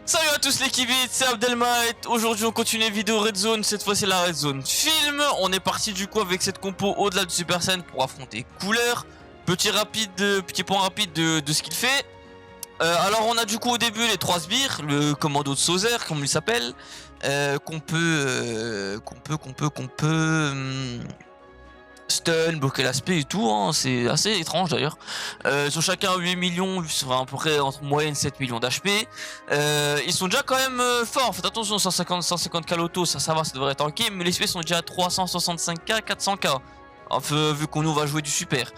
Salut à tous les kibits, c'est Abdelmaet. Aujourd'hui on continue les vidéos Red Zone, cette fois c'est la Red Zone film. On est parti du coup avec cette compo au-delà du Super Saiyan pour affronter Cooler. Petit point rapide de ce qu'il fait. Alors on a du coup au début les 3 sbires, le commando de Sauzer comme il s'appelle, qu'on peut stun, bloquer l'aspect et tout, hein. C'est assez étrange d'ailleurs. Ils sont chacun 8 millions, enfin, à peu près entre moyenne 7 millions d'HP. Ils sont déjà quand même forts, faites attention, 150 k l'auto, ça va, ça devrait être tanké, mais les SP sont déjà à 365k, 400k, enfin, vu qu'on nous va jouer du super.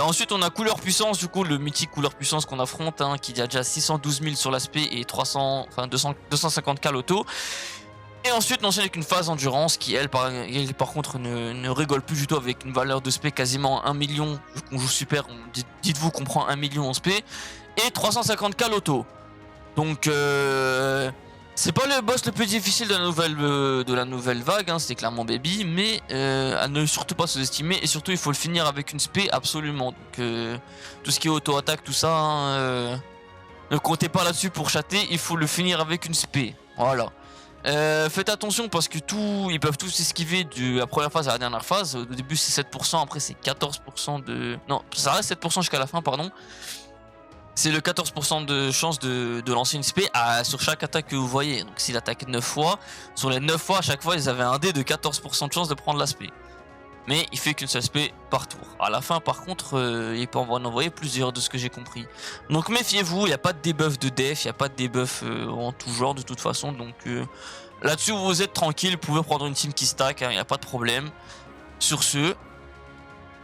Ensuite on a couleur puissance, du coup le mythique couleur puissance qu'on affronte, hein, qui a déjà 612 000 sur l'aspect et 250k l'auto. Et ensuite on enchaîne avec une phase endurance qui elle par contre ne rigole plus du tout, avec une valeur de SP quasiment 1 million, vu qu'on joue super, dites-vous qu'on prend 1 million en SP, et 350k l'auto. Donc c'est pas le boss le plus difficile de la nouvelle vague, hein, c'est clairement Baby, mais à ne surtout pas sous-estimer, et surtout il faut le finir avec une SP absolument. Donc tout ce qui est auto-attaque, tout ça, hein, ne comptez pas là-dessus pour chatter, il faut le finir avec une SP, voilà. Faites attention parce que ils peuvent tous esquiver de la première phase à la dernière phase. Au début c'est 7%, après c'est 14% de... Non, ça reste 7% jusqu'à la fin, pardon. C'est le 14% de chance de lancer une SP sur chaque attaque que vous voyez. Donc s'il attaque 9 fois, sur les 9 fois, à chaque fois ils avaient un dé de 14% de chance de prendre l'aspect. Mais il fait qu'une seule SP par tour. À la fin par contre, il peut en envoyer plusieurs de ce que j'ai compris. Donc méfiez-vous, il n'y a pas de debuff de def, il n'y a pas de debuff en tout genre de toute façon. Donc là-dessus vous êtes tranquille, vous pouvez prendre une team qui stack, il n'y a pas de problème. Sur ce,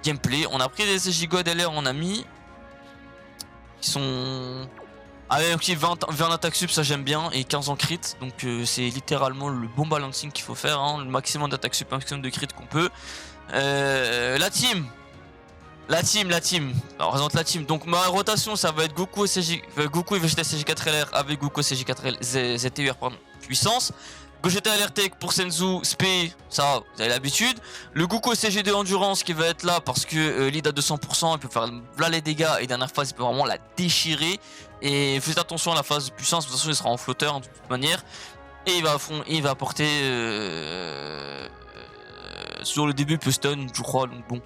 gameplay, on a pris des SSJ God LR, on a mis... Qui sont... Avec okay, 20 en attaque sub, ça j'aime bien, et 15 en crit, donc c'est littéralement le bon balancing qu'il faut faire, hein, le maximum d'attaque sub, maximum de crit qu'on peut. La team. Alors, présente la team. Donc ma rotation, ça va être Goku et Vegeta SSJ4LR avec Goku SSJ4L ZTUR pardon, puissance. Gogeta LRT pour Senzu, Spé, ça vous avez l'habitude. Le Goku SSJ2 Endurance qui va être là parce que lead à 200%, il peut faire là les dégâts, et dernière phase il peut vraiment la déchirer. Et faites attention à la phase de puissance, de toute façon il sera en flotteur hein, de toute manière. Et il va apporter sur le début peut stun je crois, donc bon.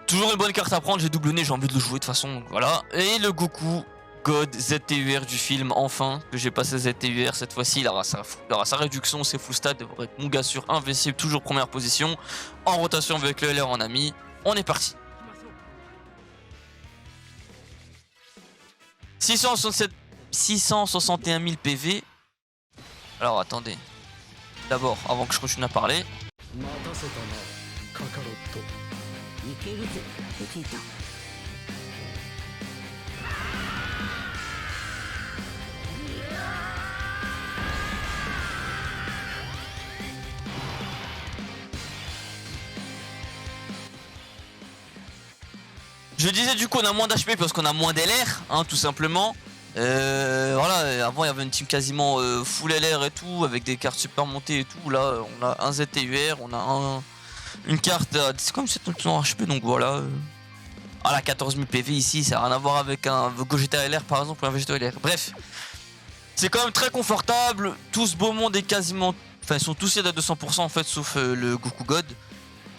Toujours une bonne carte à prendre, j'ai double nez, j'ai envie de le jouer de toute façon, donc voilà. Et le Goku God ZTUR du film, enfin, que j'ai passé ZTUR cette fois-ci, il aura sa réduction, ses full stats, devrait être mon gars sur invincible, toujours première position, en rotation avec le LR en ami, on est parti. 661 000 PV. Alors attendez, d'abord, avant que je continue à parler. Je disais du coup on a moins d'HP parce qu'on a moins d'LR, hein, tout simplement. Voilà, avant il y avait une team quasiment full LR et tout, avec des cartes super montées et tout. Là on a un ZTUR, on a une carte, c'est comme si c'était en HP, donc voilà. Ah la 14 000 PV ici, ça n'a rien à voir avec un Gogeta LR par exemple ou un Vegeta LR. Bref, c'est quand même très confortable, tout ce beau monde est quasiment... Enfin ils sont tous à 200% en fait, sauf le Goku God.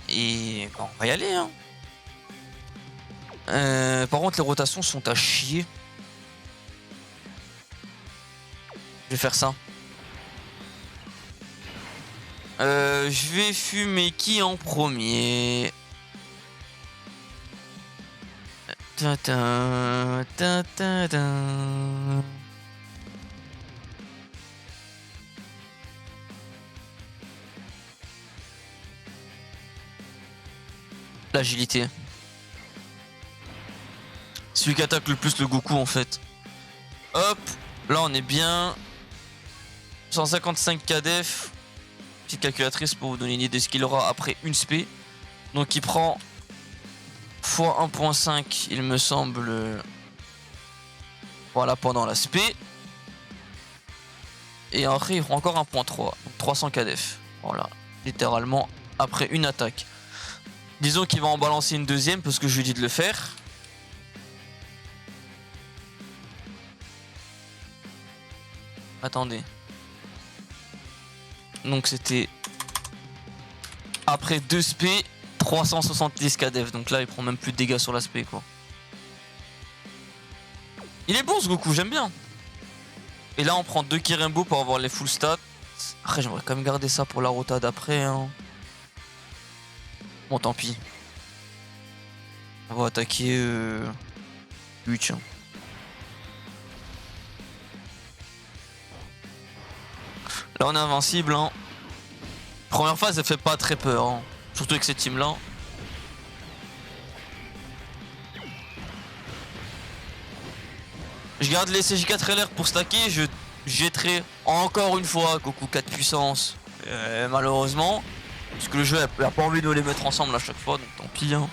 Et bah, on va y aller hein. Par contre les rotations sont à chier. Je vais faire ça. Je vais fumer qui en premier? L'agilité. Celui qui attaque le plus le Goku en fait. Hop, là on est bien. 155 KDF. Petite calculatrice pour vous donner une idée de ce qu'il aura après une SP. Donc il prend x 1.5 il me semble. Voilà pendant la SP. Et après il prend encore 1.3. Donc 300 KDF. Voilà, littéralement après une attaque. Disons qu'il va en balancer une deuxième parce que je lui dis de le faire. Attendez. Donc c'était après 2 SP, 370 KDF. Donc là, il prend même plus de dégâts sur l'aspect, quoi. Il est bon ce Goku, j'aime bien. Et là, on prend 2 Kirembo pour avoir les full stats. Après, j'aimerais quand même garder ça pour la rota d'après. Hein. Bon, tant pis. On va attaquer Luch. Hein. Là, on est invincible. Hein. Première phase, elle fait pas très peur. Hein. Surtout avec cette team-là. Je garde les CJ4 LR pour stacker. Je jetterai encore une fois Goku 4 puissance. Malheureusement. Parce que le jeu a pas envie de les mettre ensemble à chaque fois. Donc tant pis. Hein.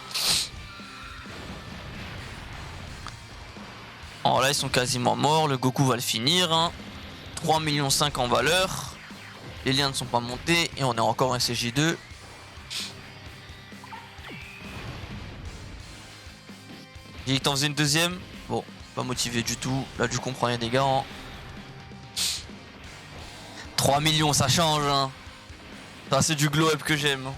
Alors là, ils sont quasiment morts. Le Goku va le finir. Hein. 3,5 millions en valeur. Les liens ne sont pas montés. Et on est encore un CJ2. J'ai dit que t'en faisais une deuxième. Bon, pas motivé du tout. Là, du coup, on prend les dégâts. Hein. 3 millions, ça change. Hein. Ça, c'est du glow up que j'aime.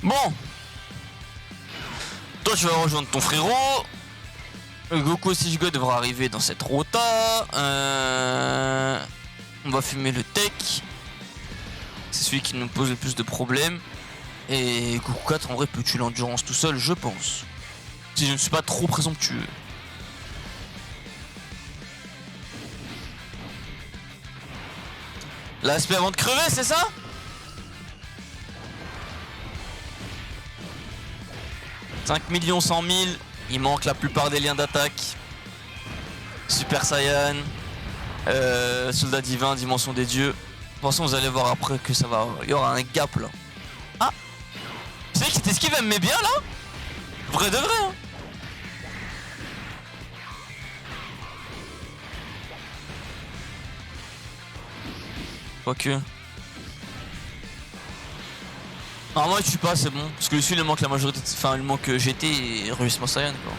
Bon, toi tu vas rejoindre ton frérot. Goku CJ devra arriver dans cette rota. On va fumer le tech. C'est celui qui nous pose le plus de problèmes. Et Goku 4 en vrai peut tuer l'endurance tout seul, je pense. Si je ne suis pas trop présomptueux. L'aspect avant de crever, c'est ça? « 5 100 000, il manque la plupart des liens d'attaque. Super Saiyan, Soldat Divin, Dimension des Dieux. De toute façon, vous allez voir après que ça va. Il y aura un gap là. Ah! Tu sais que esquive elle me met bien là? Vrai de vrai, hein? Quoique. Normalement il tue pas, c'est bon. Parce que celui il manque la majorité. Enfin, il manque GT et Revissement Saiyan quoi.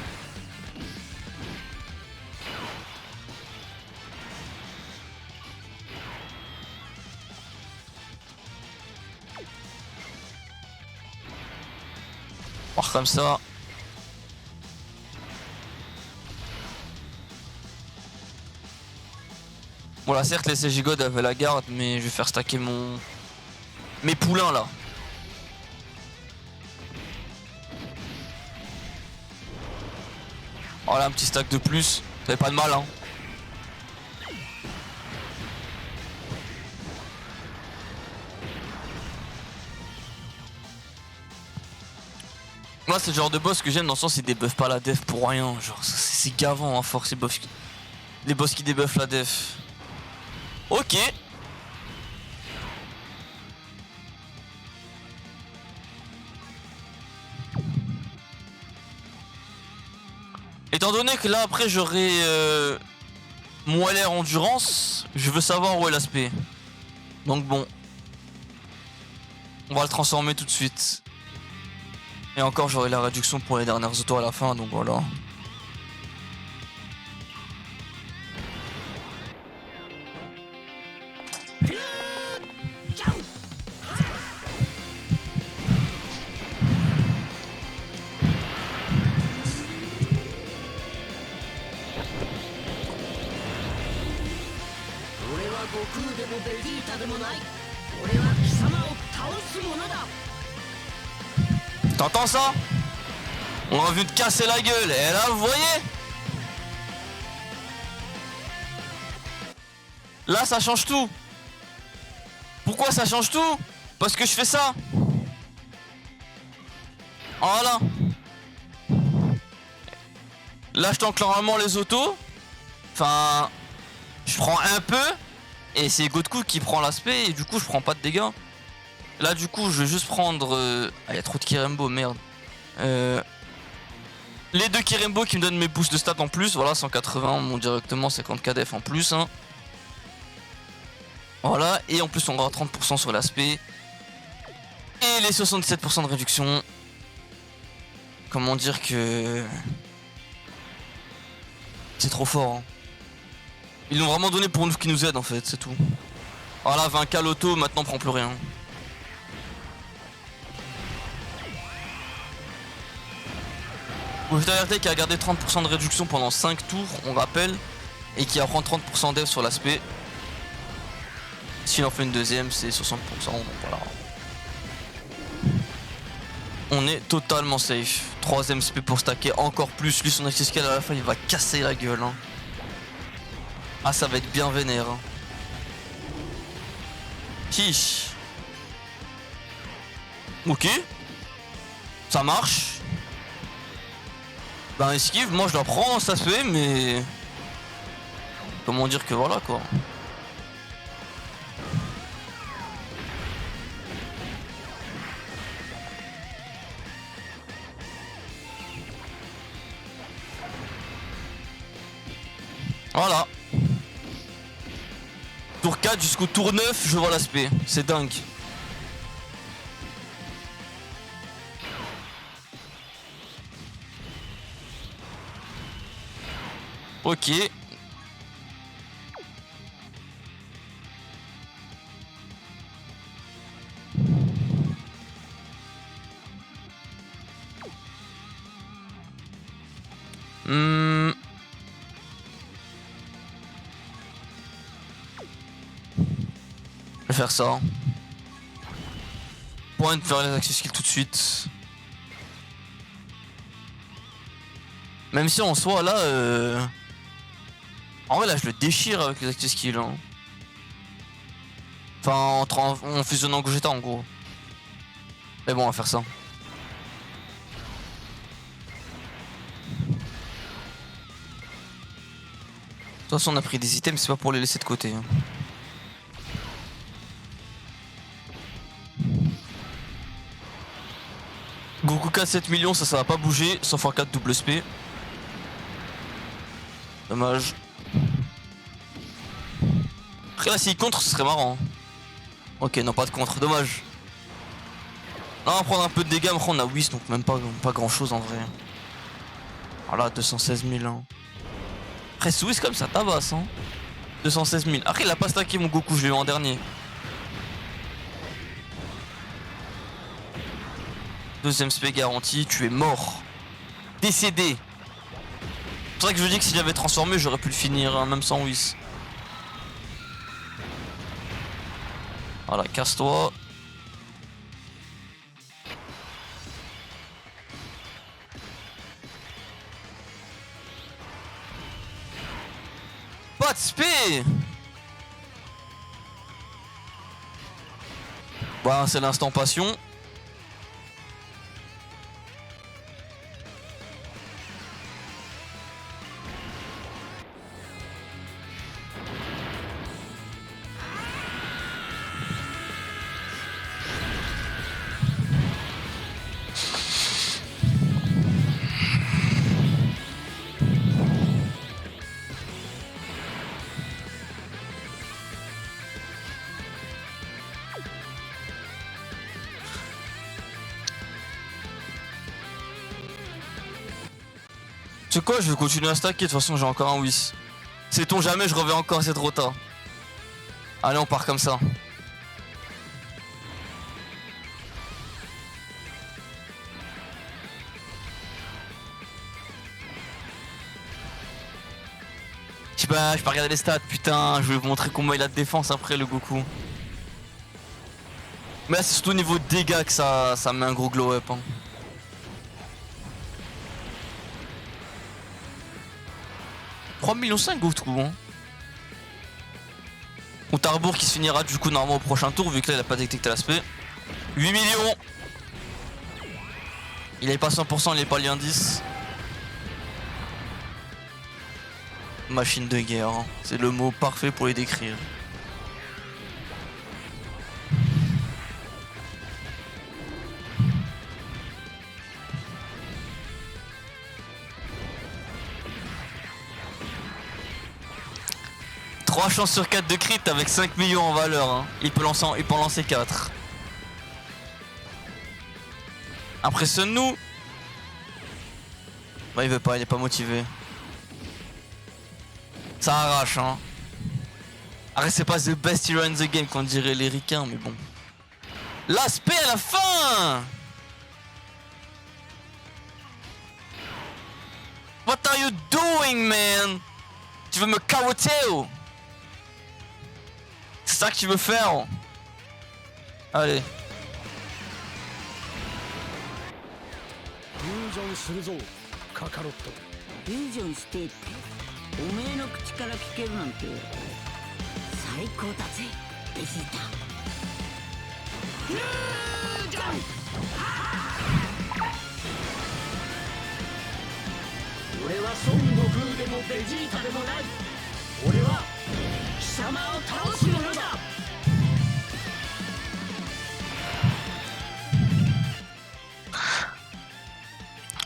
Voir comme ça. Bon là certes les CJ God avaient la garde, mais je vais faire stacker mes poulains là. Voilà un petit stack de plus, ça fait pas de mal hein. Moi c'est le genre de boss que j'aime dans le sens ils débuffent pas la def pour rien. Genre c'est gavant à force les boss qui débuffent la def. Ok. Étant donné que là après j'aurai mon LR endurance, je veux savoir où est l'aspect. Donc bon. On va le transformer tout de suite. Et encore j'aurai la réduction pour les dernières autos à la fin, donc voilà. T'entends ça? On a envie de casser la gueule, et là vous voyez? Là ça change tout. Pourquoi ça change tout? Parce que je fais ça. Voilà. Là je tank normalement les autos. Enfin, je prends un peu. Et c'est Goku qui prend l'aspect et du coup je prends pas de dégâts. Là du coup je vais juste prendre... Ah, il y a trop de Kirembo, merde. Les deux Kirembo qui me donnent mes boosts de stats en plus. Voilà, 180, mon directement 50k def en plus. Hein. Voilà, et en plus on aura 30% sur l'aspect. Et les 77% de réduction. Comment dire que... C'est trop fort. Hein. Ils l'ont vraiment donné pour nous qui nous aident en fait, c'est tout. Voilà, 20k l'auto, maintenant on prend plus rien. Vegeta qui a gardé 30% de réduction pendant 5 tours, on rappelle. Et qui apprend 30% d'aide sur l'aspect. S'il en fait une deuxième, c'est 60%, donc voilà. On est totalement safe. Troisième SP pour stacker encore plus. Lui, son access skill à la fin, il va casser la gueule. Hein. Ah, ça va être bien vénère. Hein. Chiche. Ok. Ça marche. Ben, esquive, moi je la prends, ça se fait, mais... Comment dire que voilà, quoi. Voilà. Tour 4 jusqu'au tour 9, je vois l'aspect. C'est dingue. Ok. Je vais faire ça. Point de faire les access skills tout de suite. Même si en soi là en vrai là je le déchire avec les access skills hein. Enfin en fusionnant Gogeta en gros. Mais bon on va faire ça. De toute façon on a pris des items, c'est pas pour les laisser de côté hein. Goku 4 7 millions, ça va pas bouger, 100 x 4 double SP. Dommage. Après là s'il contre ce serait marrant. Ok non pas de contre, dommage. Là on va prendre un peu de dégâts, mais on a Whis donc même pas grand chose en vrai. Voilà 216 000 hein. Après sous Whis comme ça tabasse hein. 216 000. Après il a pas stacké mon Goku, je l'ai eu en dernier. Deuxième SP garanti, tu es mort. Décédé. C'est vrai que je dis que s'il avait transformé, j'aurais pu le finir, hein, même sans Whis. Voilà, casse-toi. Pas de SP. Voilà, c'est l'instant passion. C'est quoi, je vais continuer à stacker, de toute façon j'ai encore un Whis. Sait-on jamais, je reviens encore à cette rota. Allez, on part comme ça. Je peux regarder les stats, putain, je vais vous montrer comment il a de défense après le Goku. Mais là c'est surtout au niveau de dégâts que ça met un gros glow up. Hein. $3,5 millions Goku hein. Ou Tarbour qui se finira du coup normalement au prochain tour vu que là il a pas détecté l'aspect. 8 millions. Il est pas 100%, il est pas lien 10. Machine de guerre, hein. C'est le mot parfait pour les décrire. 3 chances sur 4 de crit avec 5 millions en valeur. Hein. Il peut en lancer 4. Impressionne-nous. Bah il veut pas, il est pas motivé. Ça arrache hein. Arrête, c'est pas the best hero in the game qu'on dirait les ricains, mais bon. L'aspect à la fin. What are you doing, man? Tu veux me carotter? C'est ça que tu veux faire? Allez.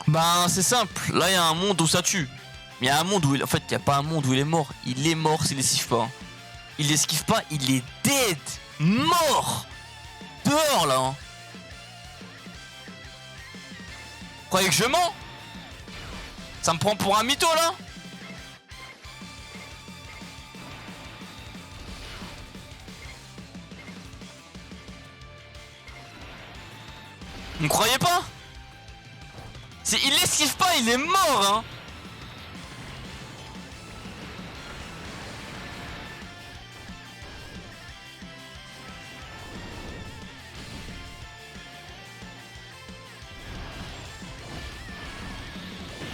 Ben c'est simple, là il y a un monde où ça tue. Mais il y a un monde où en fait il n'y a pas un monde où il est mort. Il est mort s'il esquive pas. Il esquive pas, il est dead. Mort. Dehors là hein. Vous croyez que je mens? Ça me prend pour un mytho là? Vous me croyez pas? Il l'esquive pas, il est mort hein.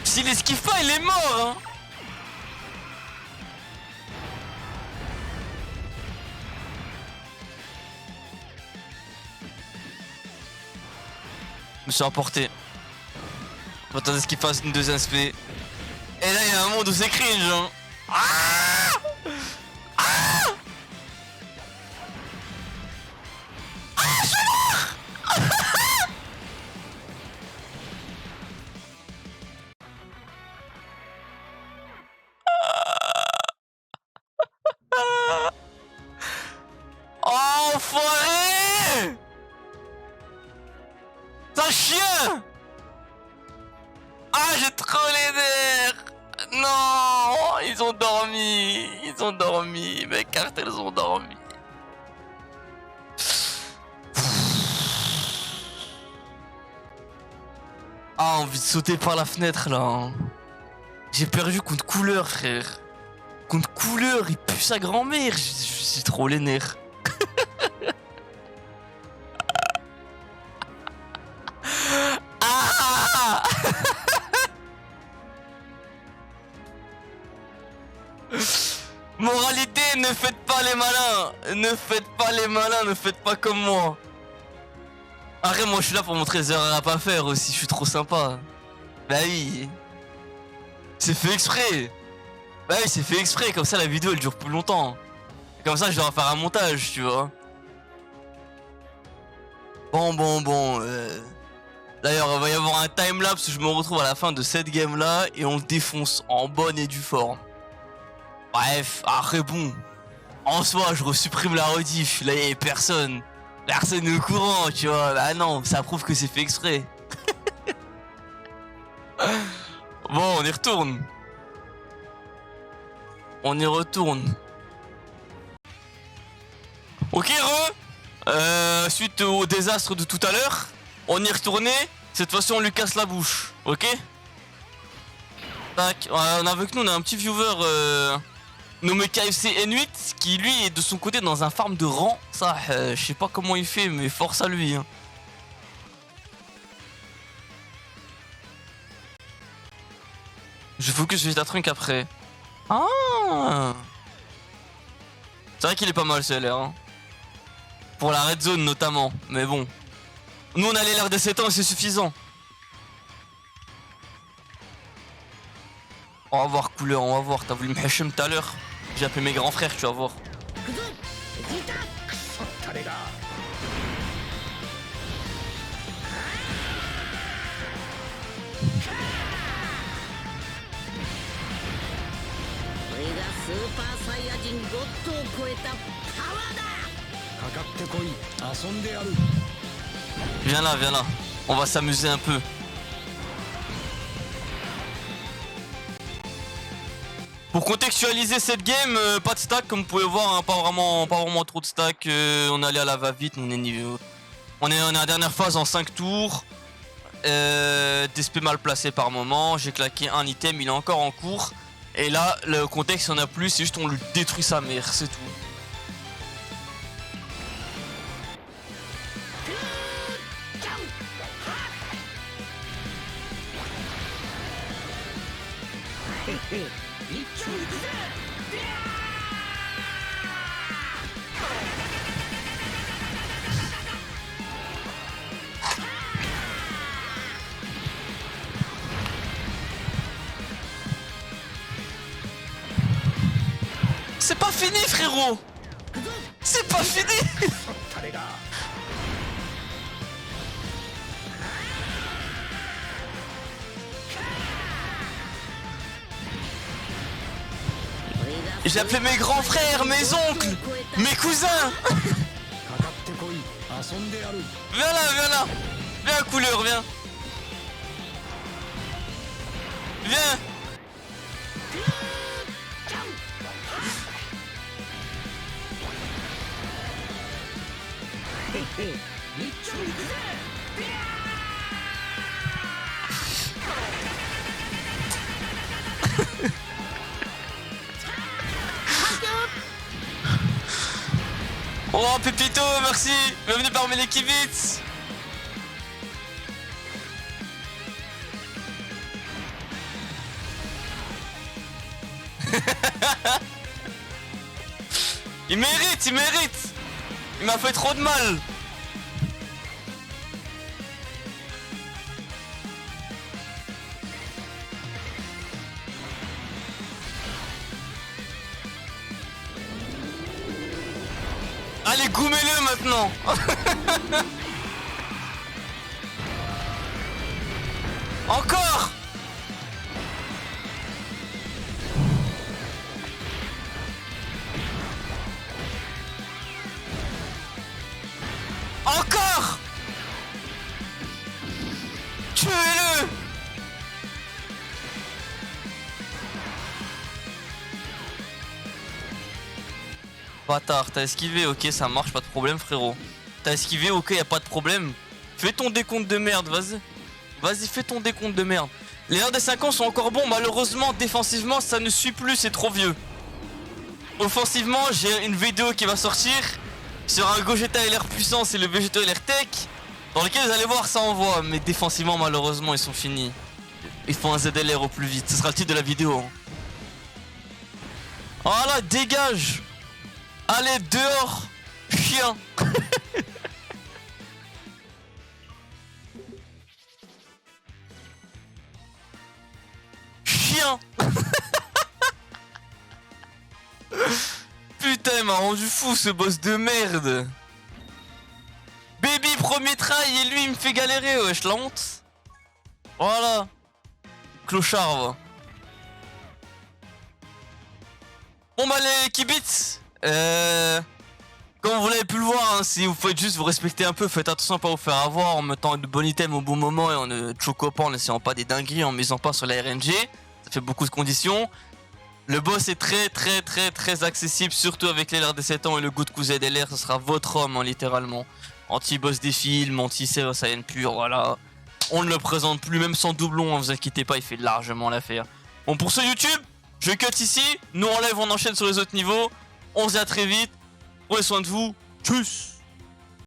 S'il esquive pas, il est mort hein. Je me suis emporté. Attendez ce qu'il fasse une deuxième spé. Et là il y a un monde où c'est cringe hein. Ah ah ah, je suis mort. Oh, enfoiré. C'est un chien. Ah, j'ai trop les nerfs. Non, ils ont dormi. Ils ont dormi. Mes cartes, elles ont dormi. Ah, envie de sauter par la fenêtre, là. Hein. J'ai perdu contre couleur, frère. Contre couleur, il pue sa grand-mère. J'ai trop les nerfs. Ah. Moralité, ne faites pas les malins. Ne faites pas les malins, ne faites pas comme moi. Arrête, moi je suis là pour montrer les erreurs à pas faire aussi, je suis trop sympa. Bah oui. C'est fait exprès. Bah oui, c'est fait exprès, comme ça la vidéo elle dure plus longtemps. Comme ça je dois faire un montage, tu vois. Bon. D'ailleurs, il va y avoir un timelapse où je me retrouve à la fin de cette game là et on le défonce en bonne et due forme. Bref, après bon, en soi, je resupprime la rediff, là y'a personne. Personne est au courant, tu vois. Bah non, ça prouve que c'est fait exprès. Bon, on y retourne. On y retourne. Ok, suite au désastre de tout à l'heure, on y est retourné. Cette fois-ci, on lui casse la bouche, ok? Tac, on a avec nous, on a un petit viewer nommé KFC N8 qui lui est de son côté dans un farm de rang. Ça, je sais pas comment il fait, mais force à lui. Hein. Je focus sur la trunk après. Ah! C'est vrai qu'il est pas mal ce LR. Hein. Pour la red zone notamment, mais bon. Nous on a les LR de 7 ans et c'est suffisant. On va voir couleur, on va voir. T'as voulu me hachem tout à l'heure. J'ai appelé mes grands frères, tu vas voir. Viens là, viens là. On va s'amuser un peu. Pour contextualiser cette game, pas de stack comme vous pouvez voir, hein, pas vraiment trop de stack. On est allé à la va-vite, on est à la dernière phase en 5 tours. DSP mal placé par moment, j'ai claqué un item, il est encore en cours. Et là, le contexte, il n'y en a plus, c'est juste on lui détruit sa mère, c'est tout. C'est pas fini, frérot. C'est pas fini. J'ai appelé mes grands frères, mes oncles, mes cousins. Viens là, viens là. Viens, couleur, viens. Viens. Oh Pépito, merci. Bienvenue parmi les Kibitz. Il mérite, il mérite. Il m'a fait trop de mal. Allez, goumez-le maintenant. Encore. Encore. Tuez-le. Bâtard, t'as esquivé, ok, ça marche, pas de problème, frérot. T'as esquivé, ok, y'a pas de problème. Fais ton décompte de merde, vas-y. Vas-y, fais ton décompte de merde. Les heures des 5 ans sont encore bons, malheureusement, défensivement, ça ne suit plus, c'est trop vieux. Offensivement, j'ai une vidéo qui va sortir sur un Gogeta LR puissance et le Vegeta LR Tech, dans lequel vous allez voir, ça envoie. Mais défensivement, malheureusement, ils sont finis. Il faut un ZLR au plus vite, ce sera le titre de la vidéo. Hein. Voilà, dégage. Allez, dehors, chien. Chien. Putain, il m'a rendu fou ce boss de merde. Baby premier try et lui il me fait galérer, wesh, la honte. Voilà. Clochard, va. Bon bah les kibitz, comme vous l'avez pu le voir, hein, si vous faites juste vous respecter un peu, faites attention à pas vous faire avoir en mettant de bons items au bon moment et en ne choquant pas, en essayant pas des dingueries, en misant pas sur la RNG. Ça fait beaucoup de conditions. Le boss est très accessible, surtout avec les LR des 7 ans et le goût de QZLR, ce sera votre homme, hein, littéralement. Anti-boss des films, anti-Saiyan pur, voilà. On ne le présente plus, même sans doublon, hein, vous inquiétez pas, il fait largement l'affaire. Bon, pour ce YouTube, je cut ici, nous on enchaîne sur les autres niveaux. On se dit à très vite, prenez soin de vous, tchuss.